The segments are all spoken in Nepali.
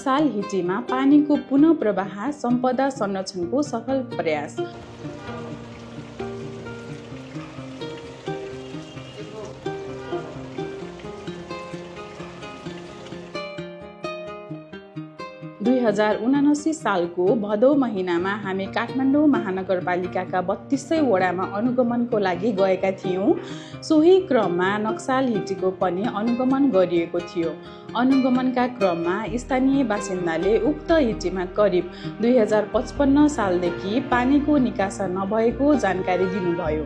नक्साल हिटीमा पानीको पुनः प्रवाह सम्पदा संरक्षणको सफल प्रयास। दुई 2079 सालको भदौ महिनामा हामी काठमाडौँ महानगरपालिकाका 32 वडामा अनुगमनको लागि गएका थियौँ। सोही क्रममा नक्साल हिटीको पनि अनुगमन गरिएको थियो। अनुगमनका क्रममा स्थानीय बासिन्दाले उक्त हिटीमा करिब 2055 सालदेखि पानीको निकासा नभएको जानकारी दिनुभयो।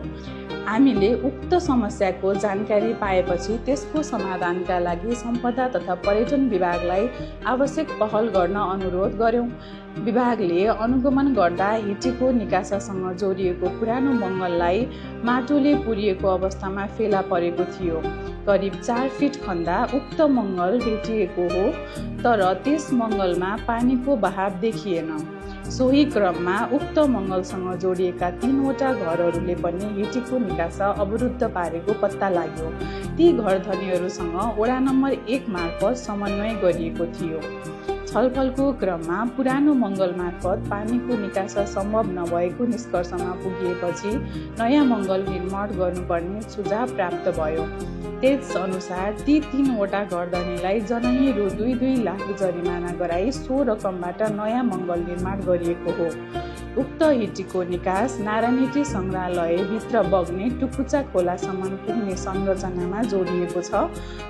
हामीले उक्त समस्याको जानकारी पाएपछि त्यसको समाधानका लागि सम्पदा तथा पर्यटन विभागलाई आवश्यक पहल गर्न अनुरोध गर्यौं। विभागले अनुगमन गर्दा हिटीको निकासासँग जोडिएको पुरानो मङ्गललाई माटोले पुरिएको अवस्थामा फेला परेको थियो। करिब 4 फिट खन्दा उक्त मङ्गल भेटिएको हो, तर त्यस मङ्गलमा पानीको बहाव देखिएन। सोही क्रममा उक्त मङ्गलसँग जोडिएका 3 वटा घरहरूले पनि हिटीको निकासा अवरुद्ध पारेको पत्ता लाग्यो। ती घरधनीहरूसँग वडा नम्बर 1 मार्फत समन्वय गरिएको थियो। छलफलको क्रममा पुरानो मङ्गल मार्फत पानीको निकासा सम्भव नभएको निष्कर्षमा पुगिएपछि नयाँ मङ्गल निर्माण गर्नुपर्ने सुझाव प्राप्त भयो। त्यस अनुसार ती 3 वटा घरधनीलाई जनही रु 2-2 लाख जरिमाना गराई सो रकमबाट नयाँ मङ्गल निर्माण गरिएको हो। उक्त हिटीको निकास नारायणहिटी सङ्ग्रहालयभित्र बग्ने टुकुचा खोलासम्म पुग्ने संरचनामा जोडिएको छ,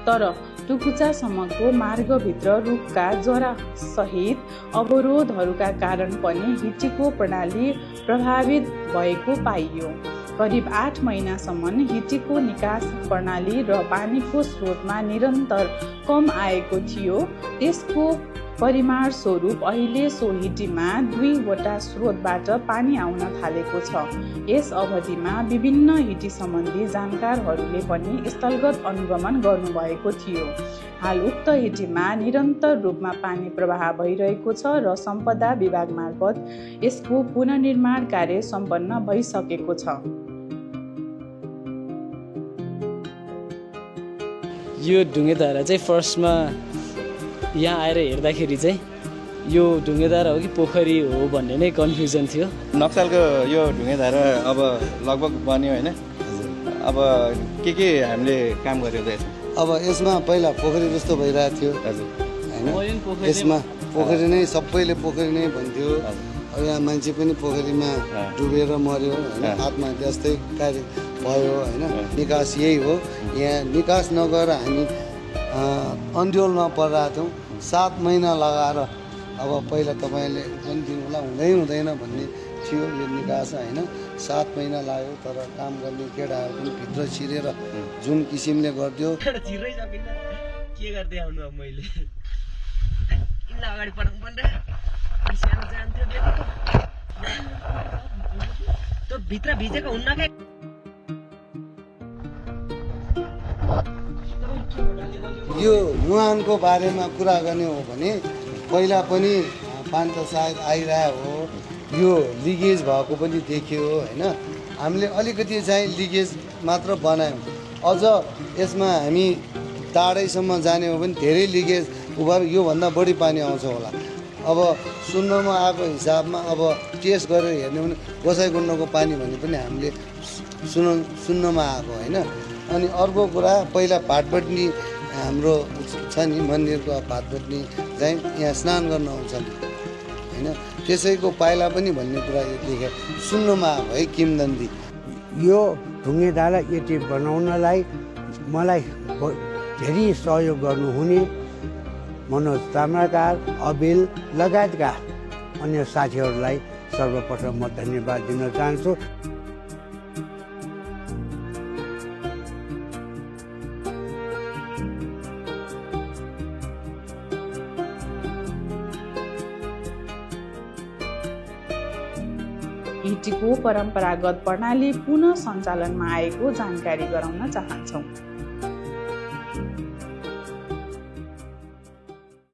तर टुकुचासम्मको मार्गभित्र रुखका जरा सहित अवरोधहरूका कारण पनि हिटीको प्रणाली प्रभावित भएको पाइयो। करिब 8 महिनासम्म हिटीको निकास प्रणाली र पानीको स्रोतमा निरन्तर कम आएको थियो। त्यसको परिमाण स्वरूप अहिले सो हिटीमा 2 वटा स्रोतबाट पानी आउन थालेको छ। यस अवधिमा विभिन्न हिटी सम्बन्धी जानकारहरूले पनि स्थलगत अनुगमन गर्नुभएको थियो। हाल उक्त हिटीमा निरन्तर रूपमा पानी प्रवाह भइरहेको छ र सम्पदा विभाग मार्फत यसको पुनर्निर्माण कार्य सम्पन्न भइसकेको छ। यो ढुङ्गेधारा चाहिँ फर्स्टमा यहाँ आएर हेर्दाखेरि चाहिँ यो ढुङ्गेधारा हो कि पोखरी हो भन्ने नै कन्फ्युजन थियो। नक्सालको यो ढुङ्गेधारा अब लगभग बन्यो होइन। अब के हामीले काम गरेको छ? अब यसमा पहिला पोखरी जस्तो भइरहेको थियो होइन। यसमा पोखरी नै सबैले पोखरी नै भन्थ्यो। अब यहाँ मान्छे पनि पोखरीमा डुबेर मर्यो होइन, आत्महत्या जस्तै कार्य भयो होइन। निकास यही हो। यहाँ निकास नगएर हामी अन्ड्योलमा परिरहेको थियौँ। 7 महिना लगाएर अब पहिला तपाईँले भन्दिनु होला हुँदैन भन्ने थियो यो निकास होइन। 7 महिना लाग्यो, तर काम गर्ने केटाहरू पनि भित्र छिरेर जुन किसिमले गरिदियो। के गर्दै आउनु अब मैले अगाडि पठाउनु पर्ने त्यो भित्र भिजेको हुन्न के। यो मुहानको बारेमा कुरा गर्ने हो भने पहिला पनि पानी त सायद आइरहेको हो। यो लिकेज भएको पनि देखियो होइन। हामीले अलिकति चाहिँ लिकेज मात्र बनायौँ। अझ यसमा हामी टाढैसम्म जाने हो भने धेरै लिकेज उभर योभन्दा बढी पानी आउँछ होला। अब सुन्नमा आएको हिसाबमा अब टेस्ट गरेर हेर्ने भने गोसाइकुण्डको पानी भन्ने पनि हामीले सुन्नमा आएको होइन। अनि अर्को कुरा पहिला भाटबट्नी हाम्रो छ नि मन्दिरको भाटबट्नी चाहिँ यहाँ स्नान गर्न आउँछन् होइन। त्यसैको पाइला पनि भन्ने कुरा यो देखेँ सुन्नमा आएको है किम्वदन्ती। यो ढुङ्गेधारा यति बनाउनलाई मलाई धेरै सहयोग गर्नुहुने मनोज ताम्राकार, अबिल लगायतका अन्य साथीहरूलाई सर्वप्रथम म धन्यवाद दिन चाहन्छु। हिटीको परम्परागत प्रणाली पुनः सञ्चालनमा आएको जानकारी गराउन चाहन्छौँ।